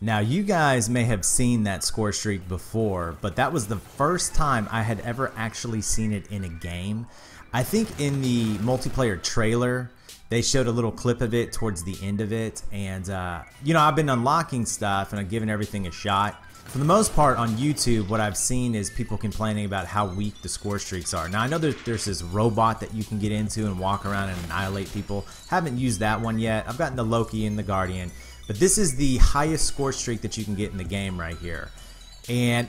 Now, you guys may have seen that score streak before, but that was the first time I had ever actually seen it in a game. I think in the multiplayer trailer, they showed a little clip of it towards the end of it, and you know, I've been unlocking stuff and I've given everything a shot. For the most part on YouTube, what I've seen is people complaining about how weak the score streaks are. Now, I know there's this robot that you can get into and walk around and annihilate people. Haven't used that one yet. I've gotten the Loki and the Guardian. But this is the highest score streak that you can get in the game right here. And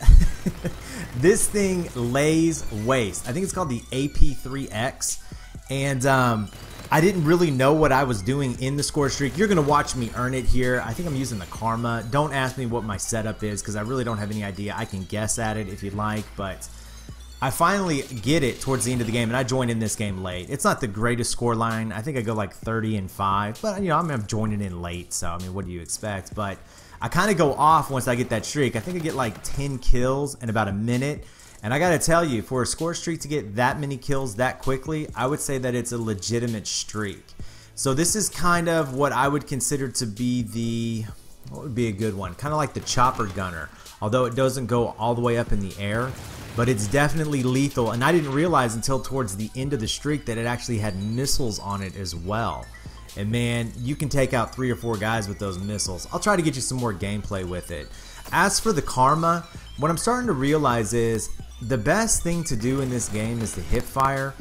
this thing lays waste. I think it's called the AP3X. And I didn't really know what I was doing in the score streak. You're going to watch me earn it here. I think I'm using the Karma. Don't ask me what my setup is because I really don't have any idea. I can guess at it if you'd like, but I finally get it towards the end of the game, and I joined in this game late. It's not the greatest score line. I think I go like 30-5, but you know, I'm joining in late, so I mean, what do you expect? But I kind of go off once I get that streak. I think I get like 10 kills in about a minute, and I gotta tell you, for a score streak to get that many kills that quickly, I would say that it's a legitimate streak. So this is kind of what I would consider to be the, what would be a good one? Kind of like the chopper gunner, although it doesn't go all the way up in the air. But it's definitely lethal, and I didn't realize until towards the end of the streak that it actually had missiles on it as well. And man, you can take out 3 or 4 guys with those missiles. I'll try to get you some more gameplay with it. As for the Karma, what I'm starting to realize is the best thing to do in this game is the hip fire.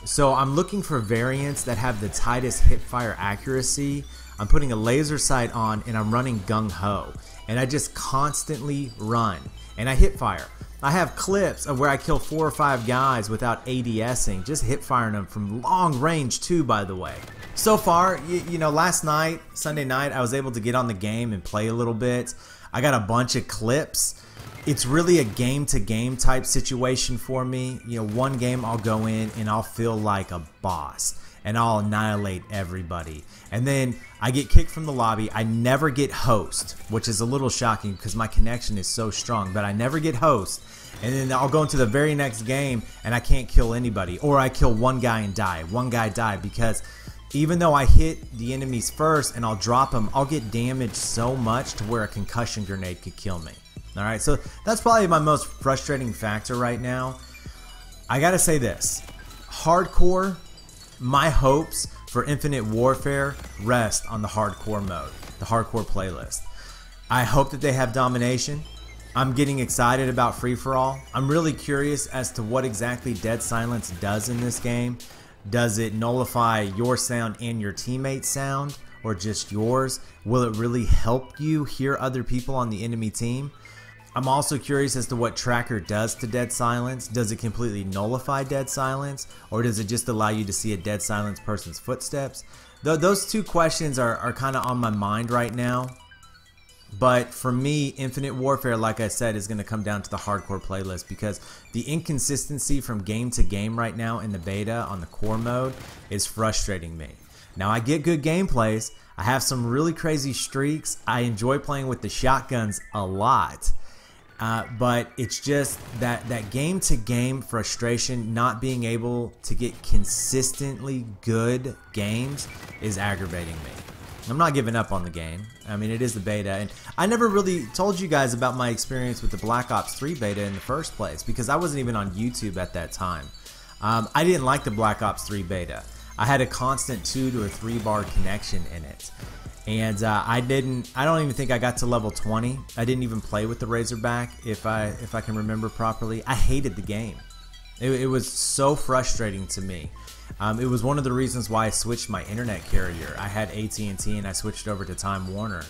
So I'm looking for variants that have the tightest hip fire accuracy. I'm putting a laser sight on and I'm running gung ho, and I just constantly run and I hip fire. I have clips of where I kill 4 or 5 guys without ADSing, just hip firing them from long range too, by the way. So far, you know, last night, Sunday night, I was able to get on the game and play a little bit. I got a bunch of clips. It's really a game-to-game type situation for me. You know, one game I'll go in and I'll feel like a boss and I'll annihilate everybody. And then I get kicked from the lobby. I never get host, which is a little shocking because my connection is so strong, but I never get host. And then I'll go into the very next game and I can't kill anybody, or I kill one guy and die. One guy died because even though I hit the enemies first and I'll drop them, I'll get damaged so much to where a concussion grenade could kill me. Alright, so that's probably my most frustrating factor right now. I gotta say this, hardcore, my hopes for Infinite Warfare rest on the hardcore mode, the hardcore playlist. I hope that they have domination. I'm getting excited about free-for-all. I'm really curious as to what exactly Dead Silence does in this game. Does it nullify your sound and your teammate's sound, or just yours? Will it really help you hear other people on the enemy team? I'm also curious as to what Tracker does to Dead Silence. Does it completely nullify Dead Silence, or does it just allow you to see a Dead Silence person's footsteps? Those two questions are kind of on my mind right now. But for me, Infinite Warfare, like I said, is going to come down to the hardcore playlist because the inconsistency from game to game right now in the beta on the core mode is frustrating me. Now, I get good gameplays. I have some really crazy streaks. I enjoy playing with the shotguns a lot. But it's just that game to game frustration, not being able to get consistently good games is aggravating me. I'm not giving up on the game. I mean, it is the beta, and I never really told you guys about my experience with the Black Ops 3 beta in the first place because I wasn't even on YouTube at that time. I didn't like the Black Ops 3 beta. I had a constant 2 to 3 bar connection in it, and I don't even think I got to level 20. I didn't even play with the Razorback, if I can remember properly. I hated the game. It was so frustrating to me. It was one of the reasons why I switched my internet carrier. I had AT&T and I switched over to Time Warner.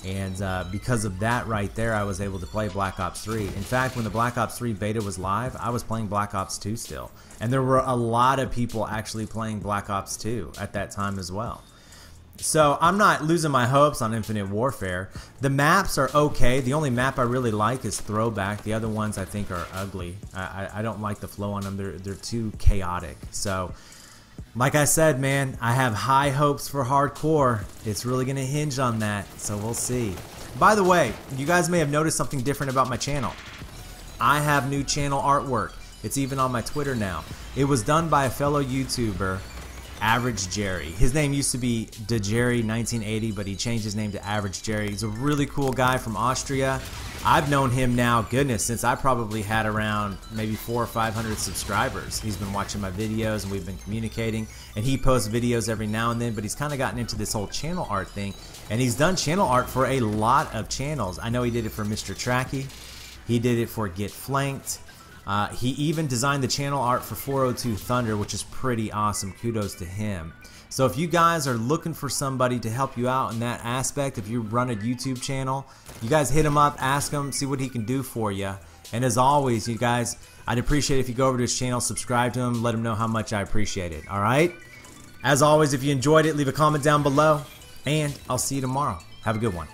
And because of that right there, I was able to play Black Ops 3. In fact, when the Black Ops 3 beta was live, I was playing Black Ops 2 still. And there were a lot of people actually playing Black Ops 2 at that time as well. So I'm not losing my hopes on Infinite Warfare. The maps are okay. The only map I really like is Throwback. The other ones I think are ugly. I don't like the flow on them. They're too chaotic. So like I said, man, I have high hopes for Hardcore. It's really going to hinge on that, so we'll see. By the way, you guys may have noticed something different about my channel. I have new channel artwork. It's even on my Twitter now. It was done by a fellow YouTuber, Average Jerry. His name used to be DeJerry1980, but he changed his name to Average Jerry. He's a really cool guy from Austria. I've known him now, goodness, since I probably had around maybe 400 or 500 subscribers. He's been watching my videos and we've been communicating, and he posts videos every now and then, but he's kind of gotten into this whole channel art thing, and he's done channel art for a lot of channels. I know he did it for Mr. Tracky. He did it for Get Flanked. He even designed the channel art for 402 Thunder, which is pretty awesome. Kudos to him. So if you guys are looking for somebody to help you out in that aspect, if you run a YouTube channel, you guys hit him up, ask him, see what he can do for you. And as always, you guys, I'd appreciate it if you go over to his channel, subscribe to him, let him know how much I appreciate it. Alright? As always, if you enjoyed it, leave a comment down below, and I'll see you tomorrow. Have a good one.